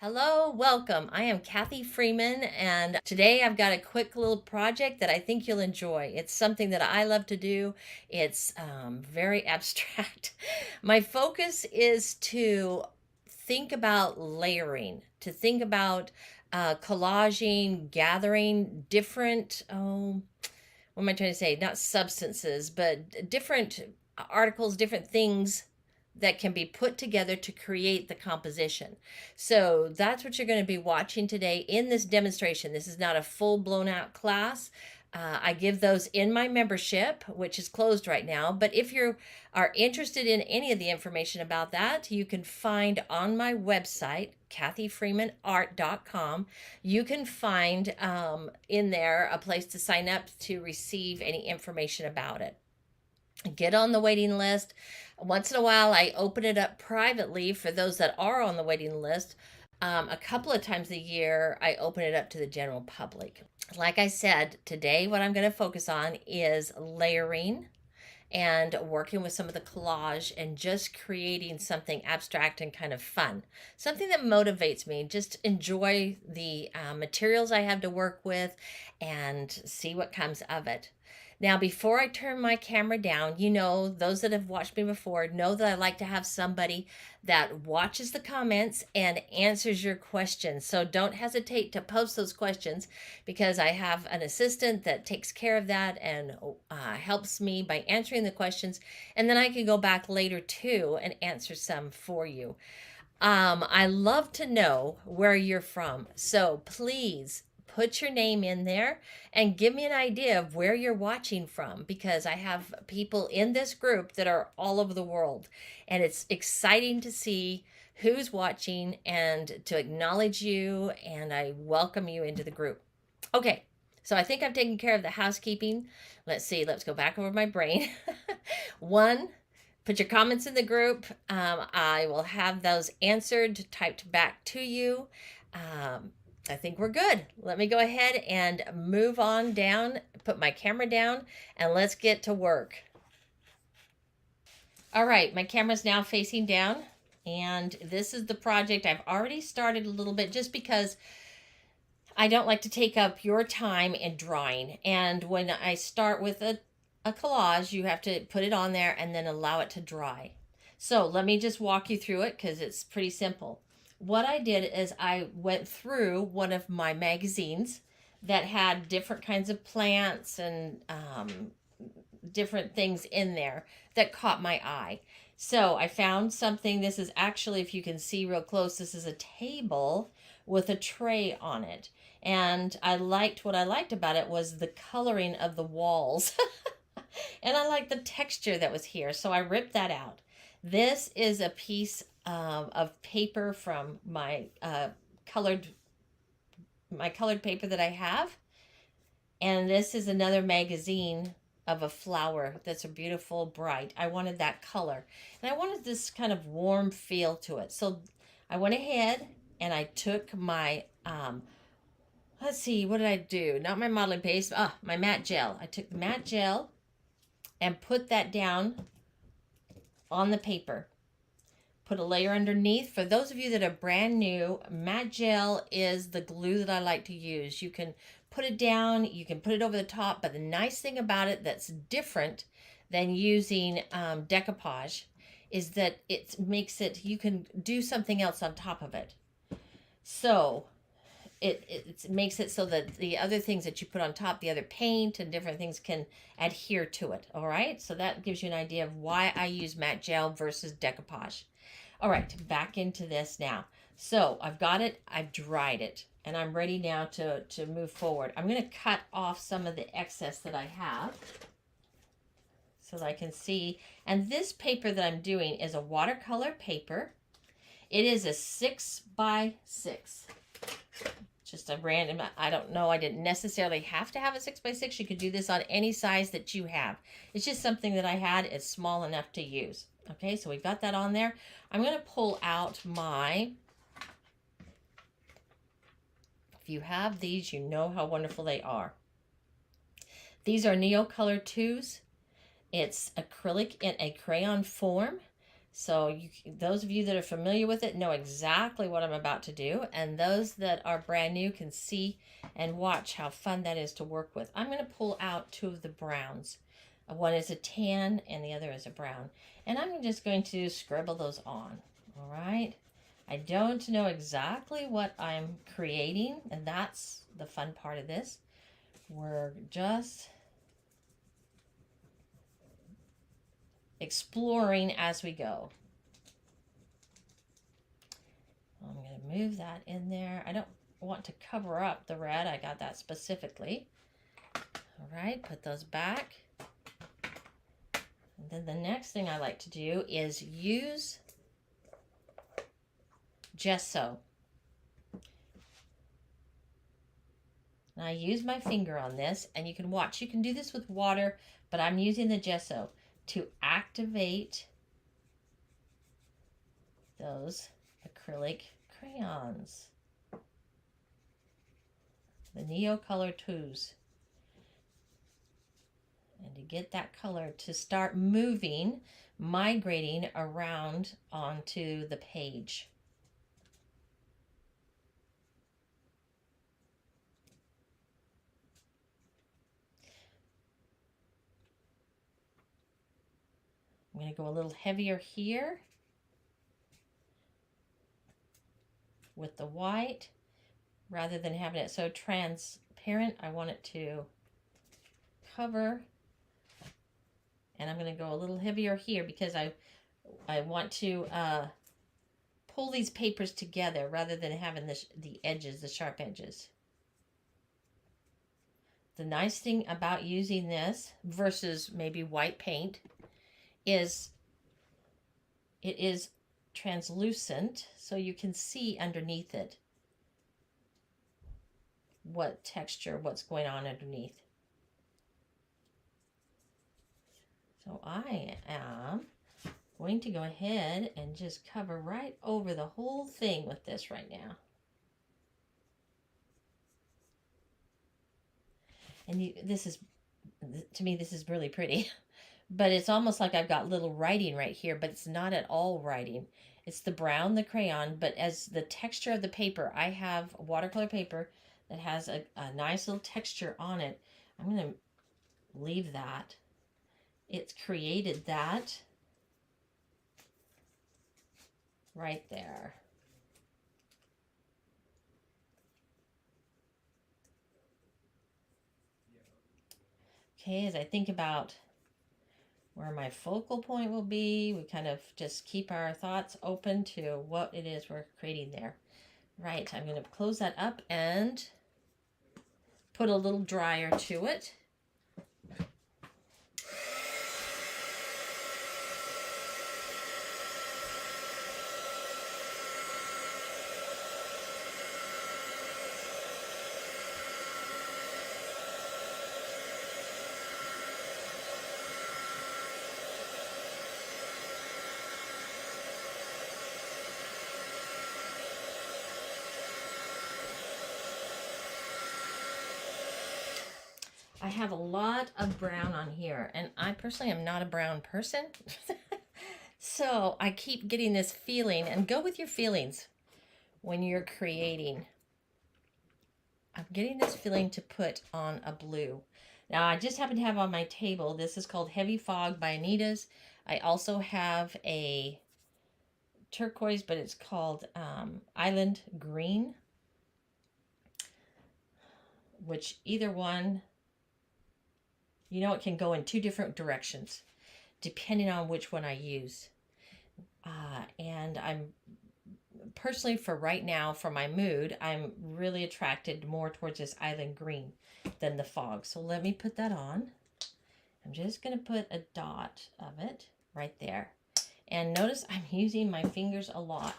Hello, welcome. I am Kathy Freeman, and today I've got a quick little project that I think you'll enjoy. It's something that I love to do. It's very abstract. My focus is to think about layering, to think about collaging, gathering different, what am I trying to say? Not substances, but different articles, different things that can be put together to create the composition. So that's what you're going to be watching today in this demonstration. This is not a full blown out class. I give those in my membership, which is closed right now. But if you are interested in any of the information about that, you can find on my website, kathyfreemanart.com. You can find in there a place to sign up to receive any information about it. Get on the waiting list. Once in a while, I open it up privately for those that are on the waiting list. A couple of times a year, I open it up to the general public. Like I said, today what I'm going to focus on is layering and working with some of the collage and just creating something abstract and kind of fun. Something that motivates me. Just enjoy the materials I have to work with and see what comes of it. Now, before I turn my camera down, those that have watched me before know that I like to have somebody that watches the comments and answers your questions. So don't hesitate to post those questions because I have an assistant that takes care of that and helps me by answering the questions. And then I can go back later too and answer some for you. I love to know where you're from. So please put your name in there and give me an idea of where you're watching from, because I have people in this group that are all over the world, and it's exciting to see who's watching and to acknowledge you, and I welcome you into the group. Okay, so I think I've taken care of the housekeeping. Let's see, let's go back over my brain. One, put your comments in the group. I will have those answered, typed back to you. I think we're good. Let me go ahead and move on down, put my camera down, and let's get to work. All right, my camera's now facing down, and this is the project. I've already started a little bit just because I don't like to take up your time in drawing. And when I start with a collage, you have to put it on there and then allow it to dry. So let me just walk you through it because it's pretty simple. What I did is I went through one of my magazines that had different kinds of plants and different things in there that caught my eye. So I found something. This is actually, if you can see real close, this is a table with a tray on it. And what I liked about it was the coloring of the walls. And I liked the texture that was here. So I ripped that out. This is a piece of paper from my colored paper that I have, and this is another magazine of a flower that's a beautiful bright. I wanted that color, and I wanted this kind of warm feel to it. So I went ahead and I took my let's see, what did I do? Not my modeling paste, my matte gel. I took the matte gel and put that down on the paper. Put a layer underneath. For those of you that are brand new, matte gel is the glue that I like to use. You can put it down, you can put it over the top, but the nice thing about it that's different than using decoupage is that it makes it, you can do something else on top of it. So it makes it so that the other things that you put on top, the other paint and different things, can adhere to it. All right, so that gives you an idea of why I use matte gel versus decoupage. All right, back into this now. So I've got it, I've dried it, and I'm ready now to move forward. I'm going to cut off some of the excess that I have so that I can see. And this paper that I'm doing is a watercolor paper. It is a 6x6. Just a random, I don't know, I didn't necessarily have to have a 6x6. You could do this on any size that you have. It's just something that I had. It's small enough to use. Okay, so we've got that on there. I'm going to pull out my, if you have these, you know how wonderful they are. These are Neocolor 2s. It's acrylic in a crayon form. So those of you that are familiar with it know exactly what I'm about to do, and those that are brand new can see and watch how fun that is to work with. I'm going to pull out two of the browns. One is a tan and the other is a brown. And I'm just going to scribble those on. All right. I don't know exactly what I'm creating, and that's the fun part of this. We're just exploring as we go. I'm going to move that in there. I don't want to cover up the red. I got that specifically. All right, put those back. And then the next thing I like to do is use gesso. And I use my finger on this, and you can watch. You can do this with water, but I'm using the gesso to activate those acrylic crayons. The Neo Color 2s. And to get that color to start moving, migrating around onto the page. I'm going to go a little heavier here with the white. Rather than having it so transparent, I want it to cover. And I'm going to go a little heavier here because I want to pull these papers together rather than having the edges, the sharp edges. The nice thing about using this versus maybe white paint is it is translucent, so you can see underneath it what texture, what's going on underneath. So I am going to go ahead and just cover right over the whole thing with this right now. And this is, to me, this is really pretty. But it's almost like I've got little writing right here, but it's not at all writing. It's the brown, the crayon, but as the texture of the paper, I have watercolor paper that has a nice little texture on it. I'm going to leave that. It's created that right there. Okay, as I think about where my focal point will be, we kind of just keep our thoughts open to what it is we're creating there. Right, I'm going to close that up and put a little dryer to it. I have a lot of brown on here, and I personally am not a brown person. So I keep getting this feeling, and go with your feelings when you're creating. I'm getting this feeling to put on a blue. Now I just happen to have on my table, this is called Heavy Fog by Anita's. I also have a turquoise, but it's called Island Green, which either one, you know, it can go in two different directions depending on which one I use. And I'm personally, for right now, for my mood, I'm really attracted more towards this Island Green than the fog. So let me put that on. I'm just going to put a dot of it right there. And notice I'm using my fingers a lot.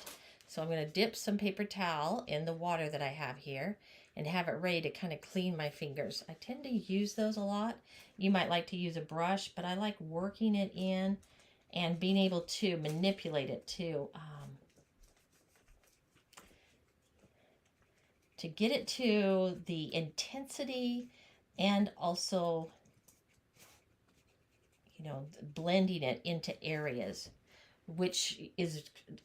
So I'm going to dip some paper towel in the water that I have here and have it ready to kind of clean my fingers. I tend to use those a lot. You might like to use a brush, but I like working it in and being able to manipulate it to get it to the intensity and also, you know, blending it into areas which is a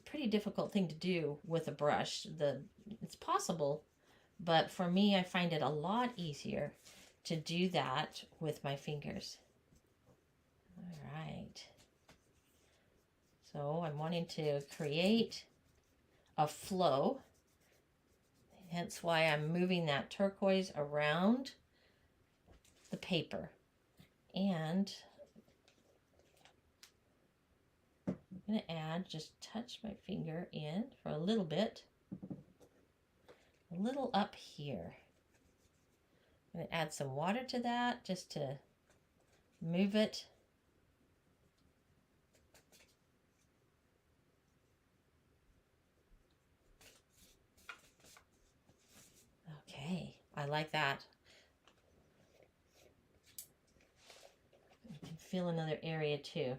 pretty difficult thing to do with a brush. It's possible, but for me, I find it a lot easier to do that with my fingers. All right. So I'm wanting to create a flow, hence why I'm moving that turquoise around the paper. And I'm going to add, just touch my finger in for a little bit, a little up here. I'm going to add some water to that just to move it. Okay, I like that. I can feel another area too.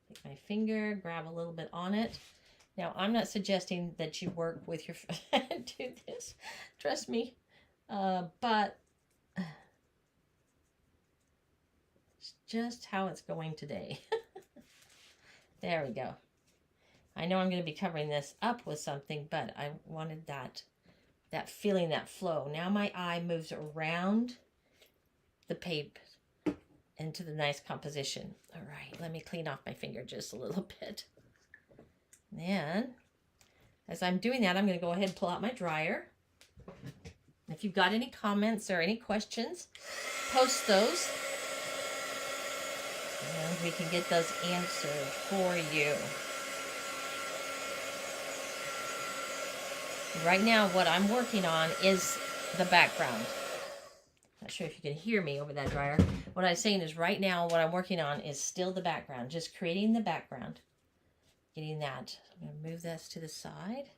Take my finger, grab a little bit on it. Now, I'm not suggesting that you work with your and do this, trust me, but it's just how it's going today. There we go. I know I'm going to be covering this up with something, but I wanted that feeling, that flow. Now my eye moves around the paper into the nice composition. All right, let me clean off my finger just a little bit. Then, as I'm doing that, I'm going to go ahead and pull out my dryer. If you've got any comments or any questions, post those, and we can get those answered for you. Right now, what I'm working on is the background. Not sure if you can hear me over that dryer. What I'm saying is right now, what I'm working on is still the background, just creating the background. Getting that. I'm going to move this to the side.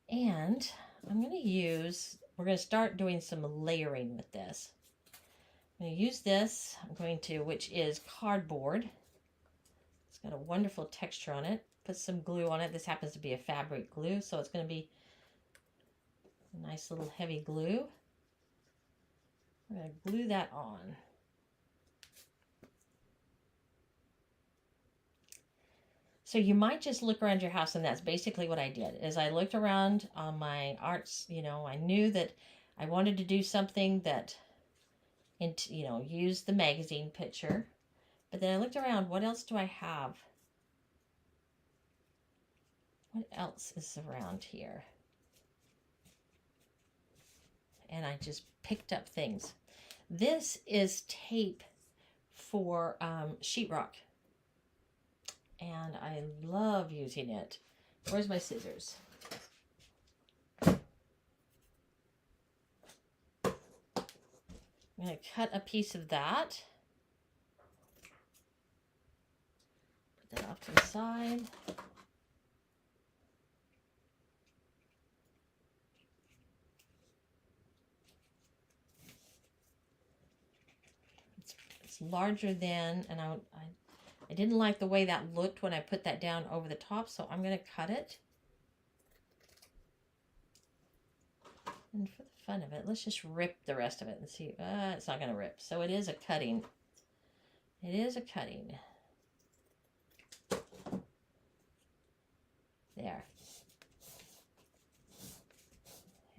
And I'm going to use, we're going to start doing some layering with this. I'm going to use this, which is cardboard. It's got a wonderful texture on it. Put some glue on it. This happens to be a fabric glue, so it's going to be a nice little heavy glue. I'm going to glue that on. So you might just look around your house, and that's basically what I did. Is I looked around on my arts, I knew that I wanted to do something that, use the magazine picture. But then I looked around, what else do I have? What else is around here? And I just picked up things. This is tape for sheetrock. And I love using it. Where's my scissors? I'm going to cut a piece of that. Put that off to the side. It's larger than, and I didn't like the way that looked when I put that down over the top, so I'm going to cut it. And for the fun of it, let's just rip the rest of it and see. It's not going to rip. So it is a cutting. It is a cutting. There.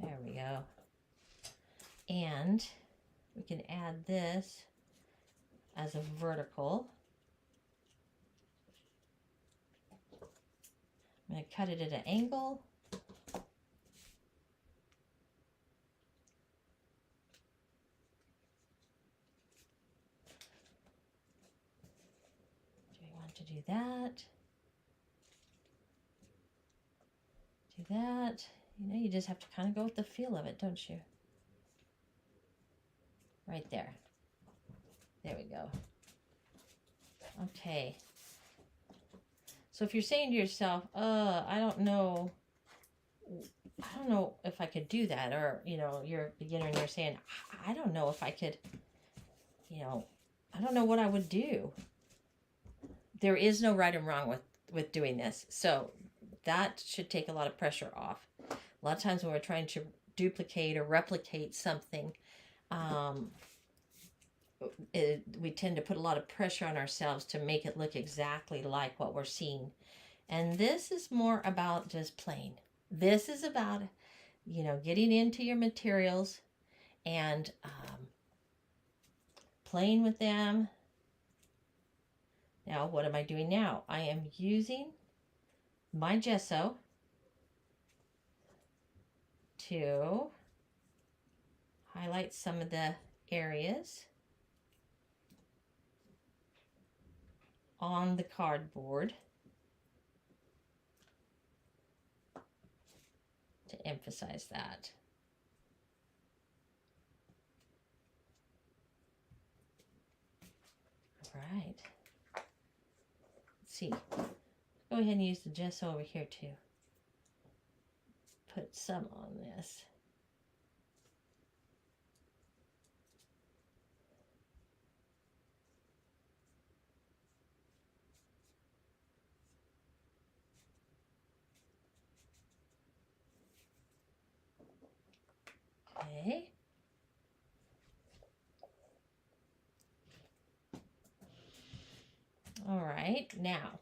There we go. And we can add this as a vertical. I'm going to cut it at an angle. Do we want to do that? Do that. You just have to kind of go with the feel of it, don't you? Right there. There we go. Okay. So if you're saying to yourself, I don't know if I could do that, or, you're a beginner and you're saying, I don't know if I could, I don't know what I would do. There is no right and wrong with doing this. So that should take a lot of pressure off. A lot of times when we're trying to duplicate or replicate something, we tend to put a lot of pressure on ourselves to make it look exactly like what we're seeing. And this is more about just playing. This is about, you know, getting into your materials and playing with them. Now, what am I doing now? I am using my gesso to highlight some of the areas on the cardboard to emphasize that. All right. Let's see. Go ahead and use the gesso over here too. Put some on this. Okay. All right, now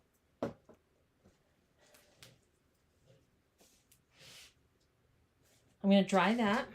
I'm going to dry that.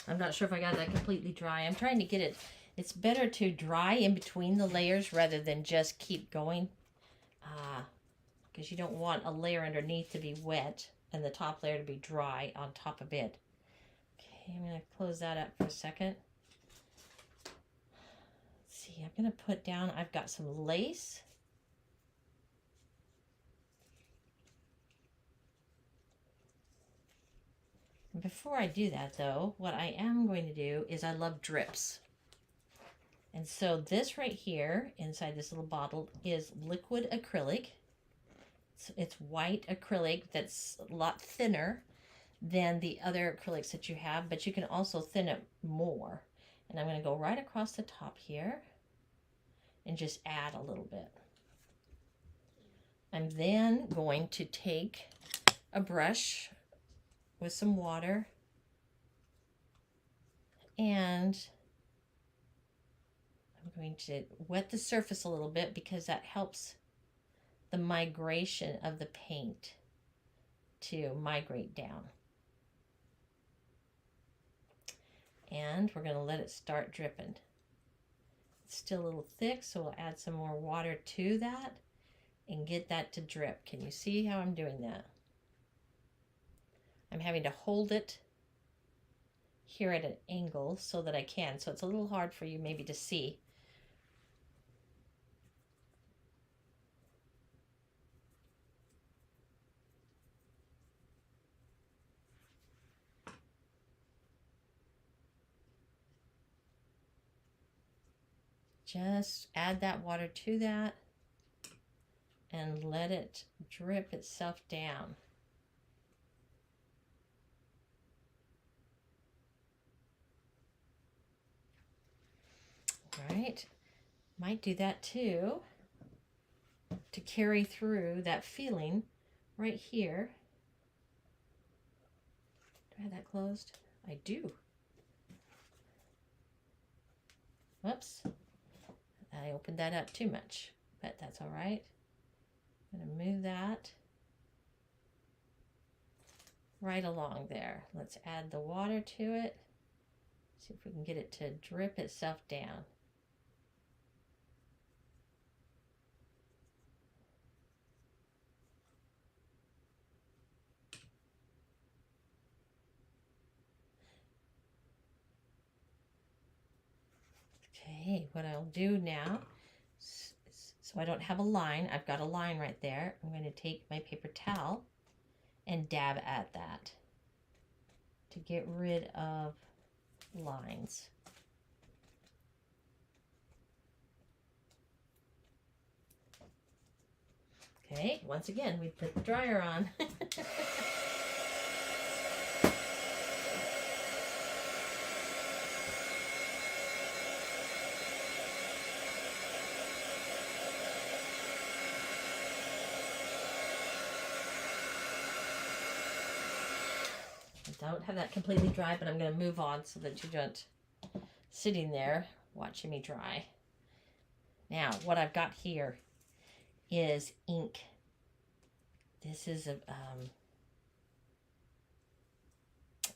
I'm not sure if I got that completely dry. I'm trying to get it. It's better to dry in between the layers rather than just keep going. Because you don't want a layer underneath to be wet and the top layer to be dry on top of it. Okay, I'm going to close that up for a second. Let's see, I'm going to put down, I've got some lace. Before I do that though, what I am going to do is I love drips. And so this right here, inside this little bottle, is liquid acrylic. It's white acrylic that's a lot thinner than the other acrylics that you have, but you can also thin it more. And I'm going to go right across the top here and just add a little bit. I'm then going to take a brush with some water and I'm going to wet the surface a little bit because that helps the migration of the paint to migrate down. And we're going to let it start dripping. It's still a little thick, so we'll add some more water to that and get that to drip. Can you see how I'm doing that? I'm having to hold it here at an angle so that I can. So it's a little hard for you maybe to see. Just add that water to that and let it drip itself down. All right, might do that too to carry through that feeling right here. Do I have that closed? I do. Whoops. I opened that up too much, but that's all right. I'm going to move that right along there. Let's add the water to it. See if we can get it to drip itself down. what I'll do now, so I don't have a line, I've got a line right there. I'm going to take my paper towel and dab at that to get rid of lines. Okay, once again, we put the dryer on. I don't have that completely dry, but I'm going to move on so that you don't sitting there watching me dry. Now, what I've got here is ink. This is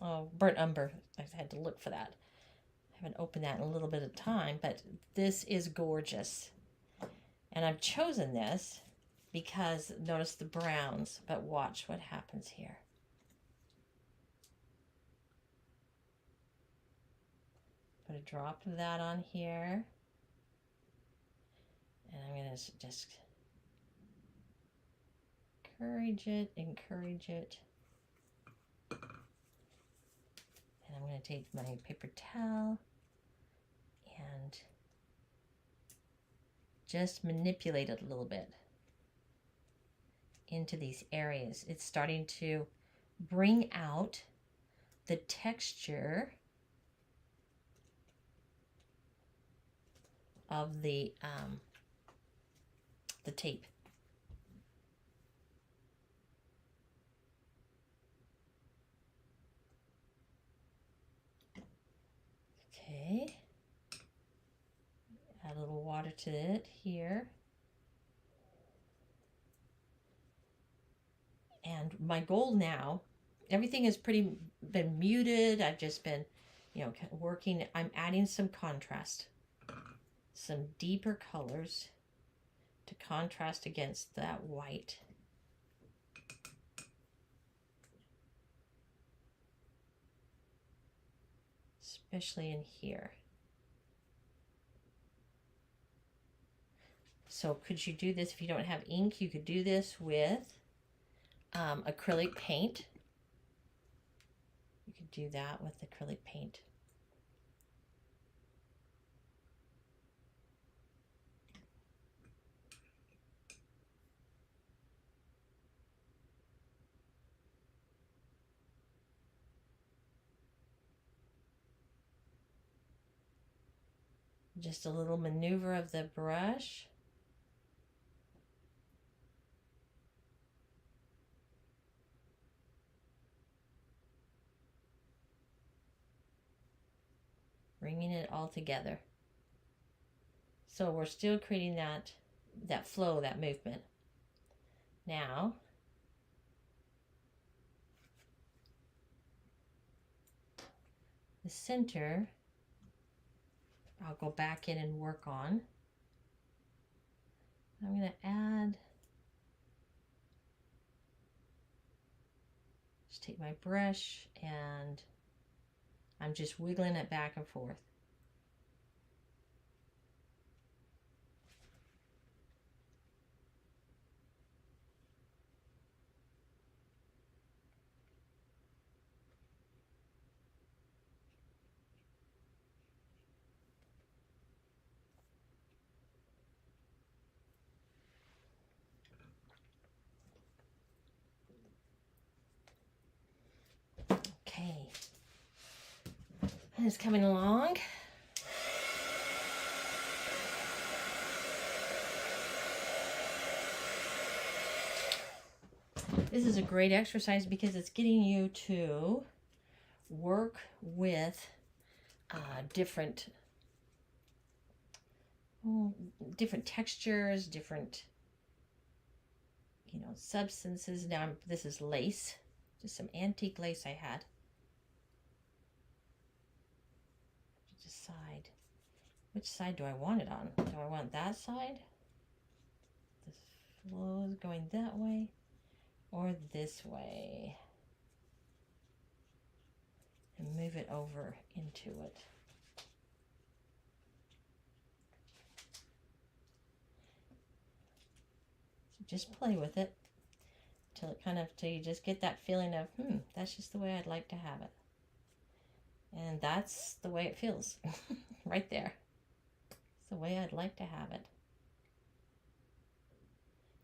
a burnt umber. I had to look for that. I haven't opened that in a little bit of time, but this is gorgeous. And I've chosen this because notice the browns, but watch what happens here. Put a drop of that on here. And I'm going to just encourage it. And I'm going to take my paper towel and just manipulate it a little bit into these areas. It's starting to bring out the texture of the tape. Okay. Add a little water to it here. And my goal now, everything has been muted. I've just been, working. I'm adding some contrast, some deeper colors to contrast against that white. Especially in here. So could you do this if you don't have ink? You could do this with acrylic paint. You could do that with acrylic paint. Just a little maneuver of the brush. Bringing it all together. So we're still creating that flow, that movement. Now, the center, I'll go back in and work on. I'm going to add, just take my brush and I'm just wiggling it back and forth. Okay, and it's coming along. This is a great exercise because it's getting you to work with different textures, different substances. Now this is lace, just some antique lace I had. Decide which side do I want it on. Do I want that side? This flow is going that way or this way, and move it over into it. So just play with it till you just get that feeling of, that's just the way I'd like to have it. And that's the way it feels right there. It's the way I'd like to have it.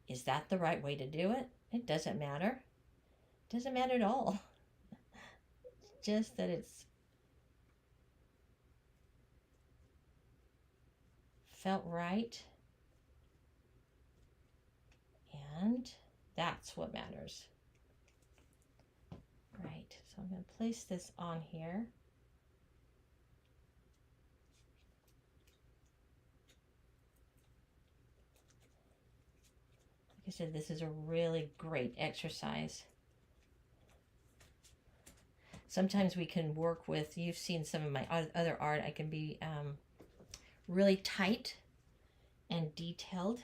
Is that the right way to do it? It doesn't matter. It doesn't matter at all. It's just that it's felt right. And that's what matters. Right, so I'm going to place this on here. Like I said, this is a really great exercise. Sometimes we can work with, you've seen some of my other art, I can be really tight and detailed.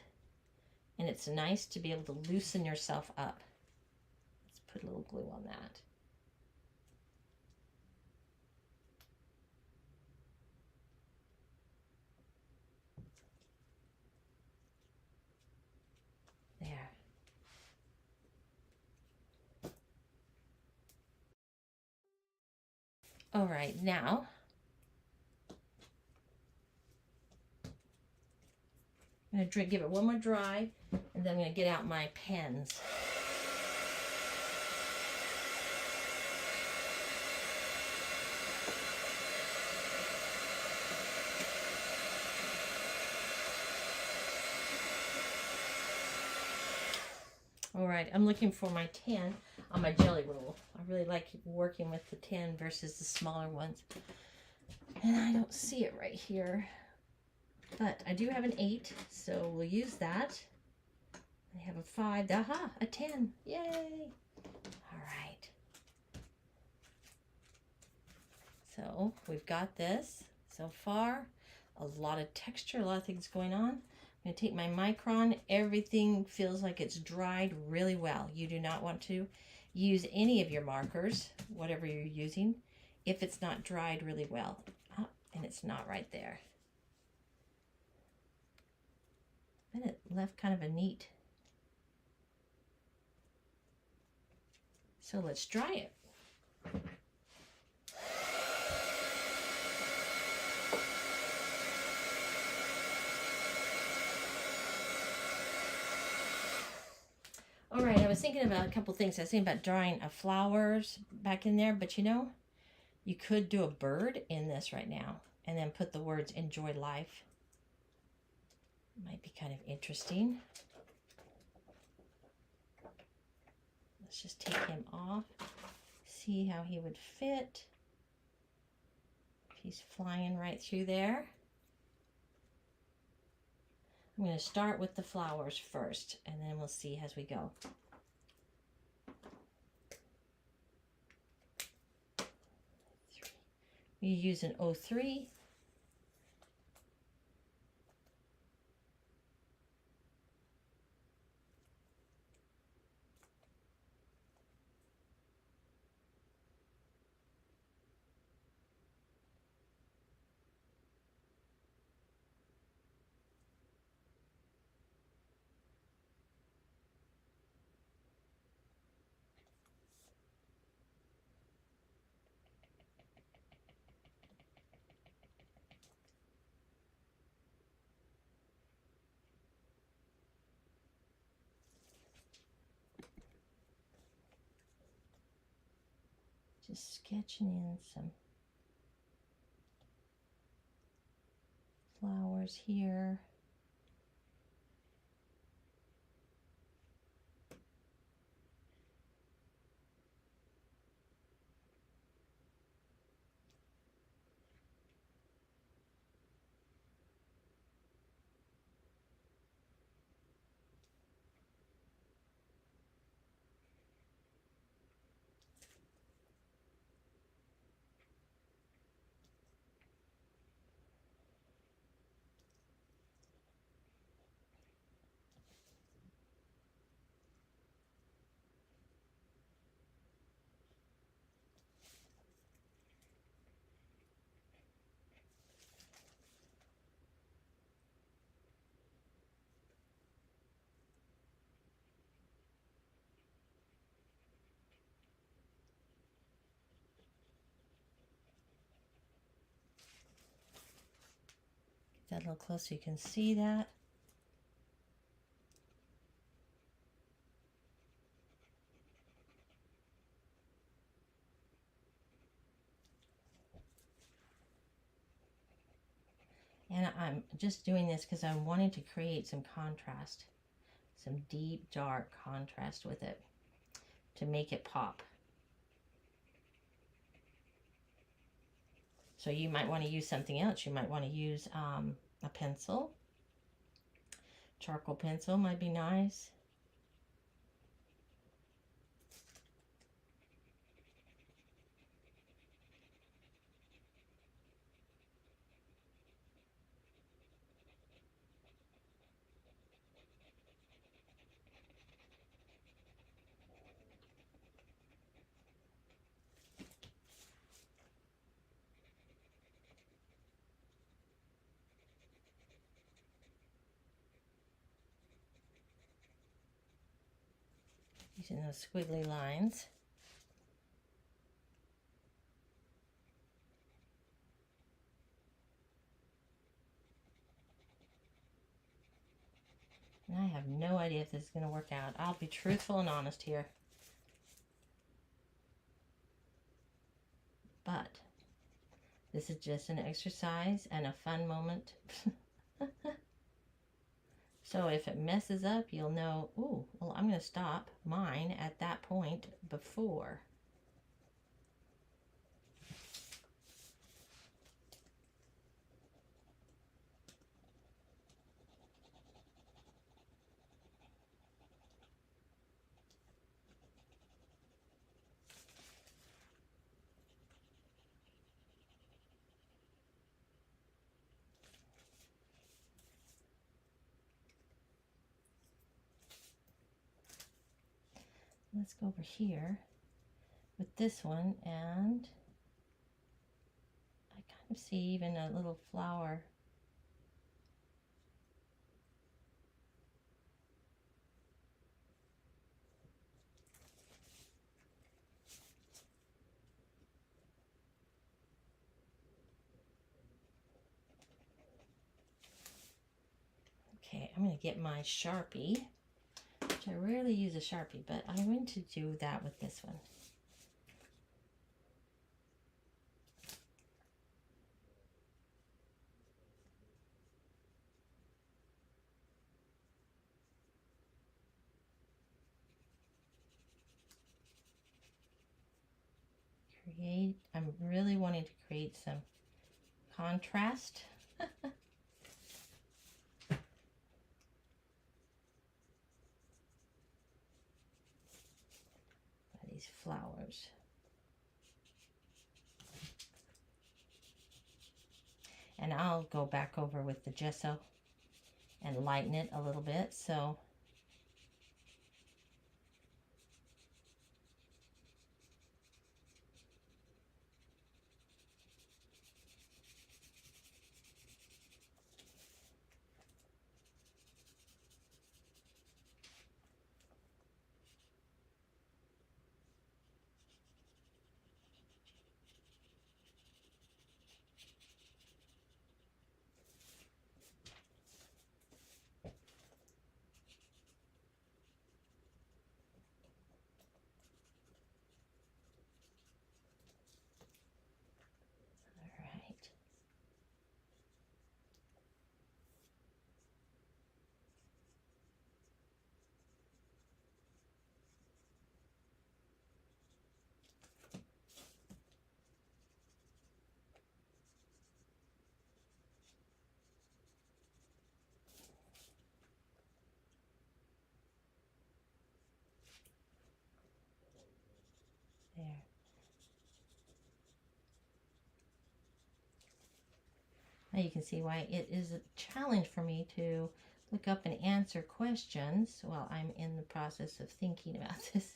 And it's nice to be able to loosen yourself up. Let's put a little glue on that. There. All right, now I'm going to give it one more dry, and then I'm going to get out my pens. All right, I'm looking for my 10 on my jelly roll. I really like working with the 10 versus the smaller ones. And I don't see it right here. But I do have an 8, so we'll use that. I have a 5. Aha, a 10. Yay! All right. So we've got this so far. A lot of texture, a lot of things going on. I'm going to take my micron. Everything feels like it's dried really well. You do not want to use any of your markers, whatever you're using, if it's not dried really well. Oh, and it's not right there. And it left kind of a neat. So let's dry it. All right, I was thinking about a couple things. I was thinking about drawing flowers back in there, but you know, you could do a bird in this right now and then put the words "enjoy life." Might be kind of interesting. Let's just take him off, see how he would fit. He's flying right through there. I'm going to start with the flowers first, and then we'll see as we go. You use an 03. Just sketching in some flowers here. Get that a little closer so you can see that. And I'm just doing this because I wanted to create some contrast, some deep, dark contrast with it to make it pop. So you might want to use something else. You might want to use a pencil. Charcoal pencil might be nice. Using those squiggly lines. And I have no idea if this is going to work out. I'll be truthful and honest here. But this is just an exercise and a fun moment. So if it messes up, you'll know, ooh, well, I'm going to stop mine at that point before. Let's go over here with this one, and I kind of see even a little flower. Okay, I'm going to get my Sharpie. I rarely use a Sharpie, but I'm going to do that with this one. I'm really wanting to create some contrast. These flowers. And I'll go back over with the gesso and lighten it a little bit. So there. Now you can see why it is a challenge for me to look up and answer questions while I'm in the process of thinking about this.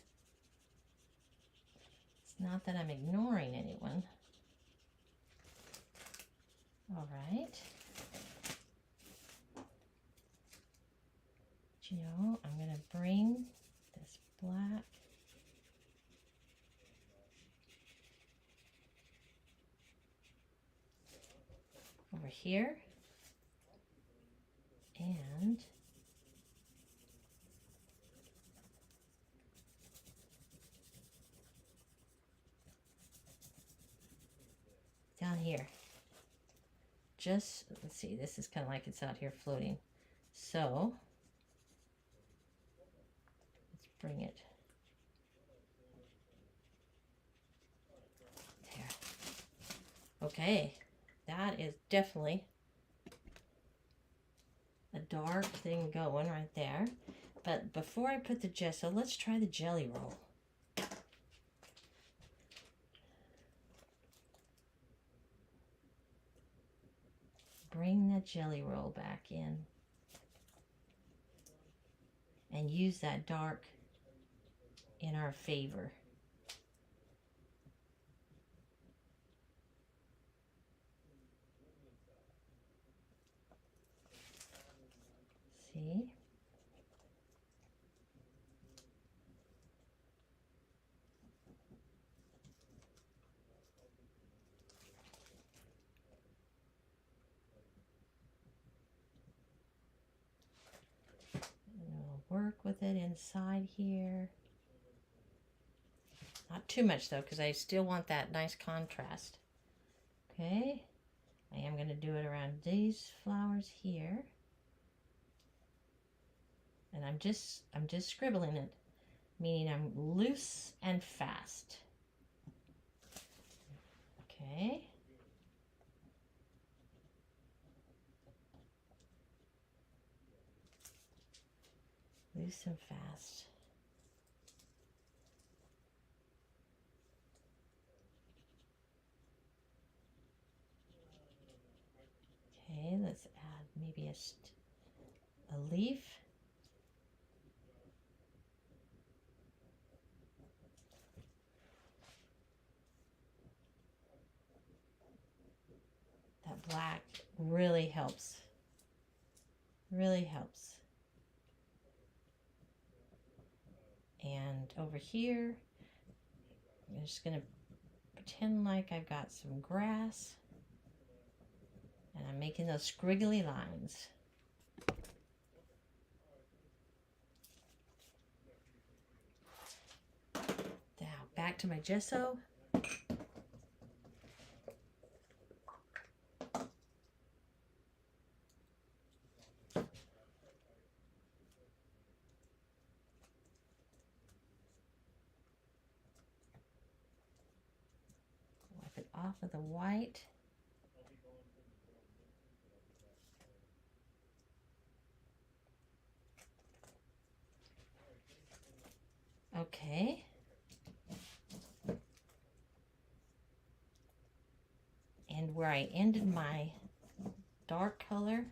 It's not that I'm ignoring anyone. All right. But, you know, I'm going to bring this black over here. just, let's see, this is kind of like it's out here floating. So let's bring it there. Okay, that is definitely a dark thing going right there. But before I put the gesso, let's try the jelly roll. Bring that jelly roll back in and use that dark in our favor. See? Work with it inside here. Not too much though, because I still want that nice contrast. Okay, I am going to do it around these flowers here, and I'm just scribbling it, meaning I'm loose and fast. Okay. Loose and fast. Okay, let's add maybe a leaf. That black really helps. Really helps. And over here, I'm just going to pretend like I've got some grass. And I'm making those squiggly lines. Now, back to my gesso. Wipe it off of the white. Okay. And where I ended my dark color,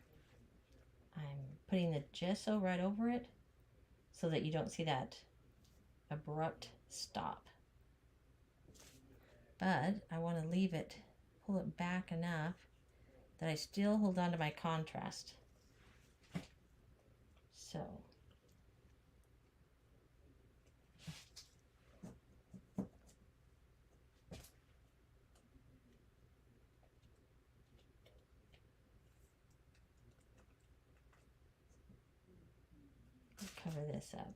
I'm putting the gesso right over it so that you don't see that abrupt stop. But I want to leave it, pull it back enough that I still hold on to my contrast. So. Cover this up.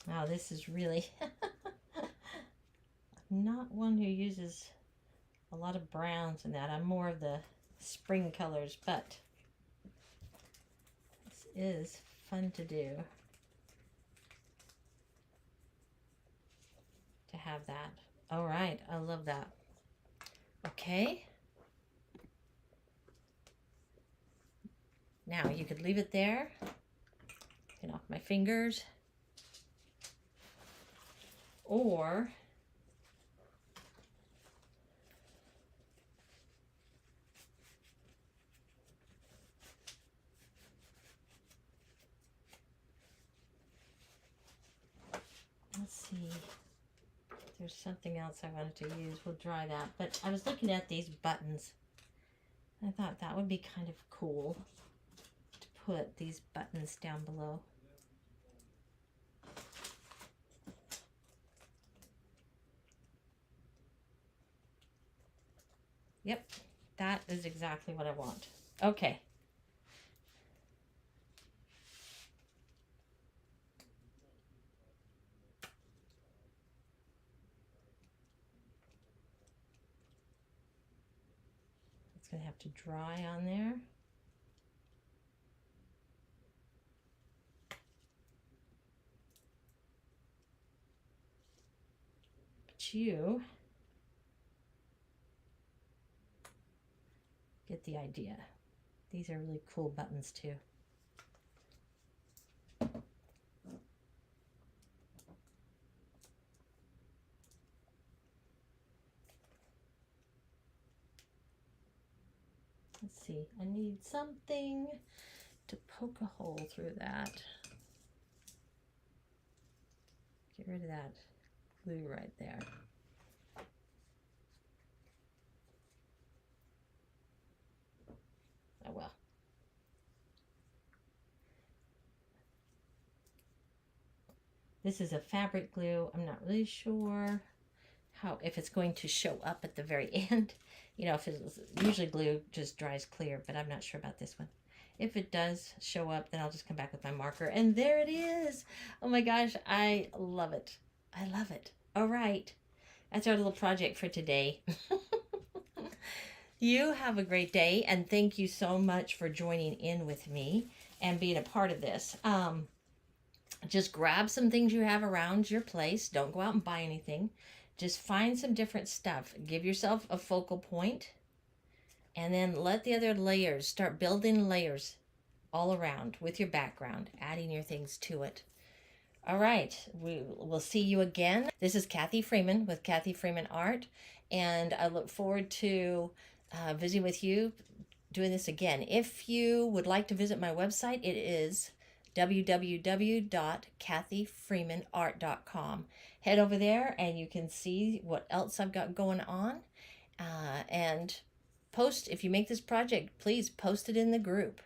Now this is really not one who uses a lot of browns in that. I'm more of the spring colors, but this is fun to do. To have that. All right, I love that. Okay. Now you could leave it there. Get off my fingers. Or let's see, there's something else I wanted to use. We'll try that. But I was looking at these buttons. I thought that would be kind of cool. put these buttons down below. Yep, that is exactly what I want. Okay. It's going to have to dry on there. But you get the idea. These are really cool buttons too. Let's see, I need something to poke a hole through that. Get rid of that glue right there. Oh well. This is a fabric glue. I'm not really sure if it's going to show up at the very end. You know, if it's usually glue just dries clear, but I'm not sure about this one. If it does show up, then I'll just come back with my marker. And there it is. Oh my gosh, I love it. I love it. All right. That's our little project for today. You have a great day, and thank you so much for joining in with me and being a part of this. Just grab some things you have around your place. Don't go out and buy anything. Just find some different stuff. Give yourself a focal point, and then let the other layers, start building layers all around with your background, adding your things to it. All right, we will see you again. This is Kathy Freeman with Kathy Freeman Art, and I look forward to visiting with you, doing this again. If you would like to visit my website, it is www.kathyfreemanart.com. Head over there and you can see what else I've got going on. And post, if you make this project, please post it in the group.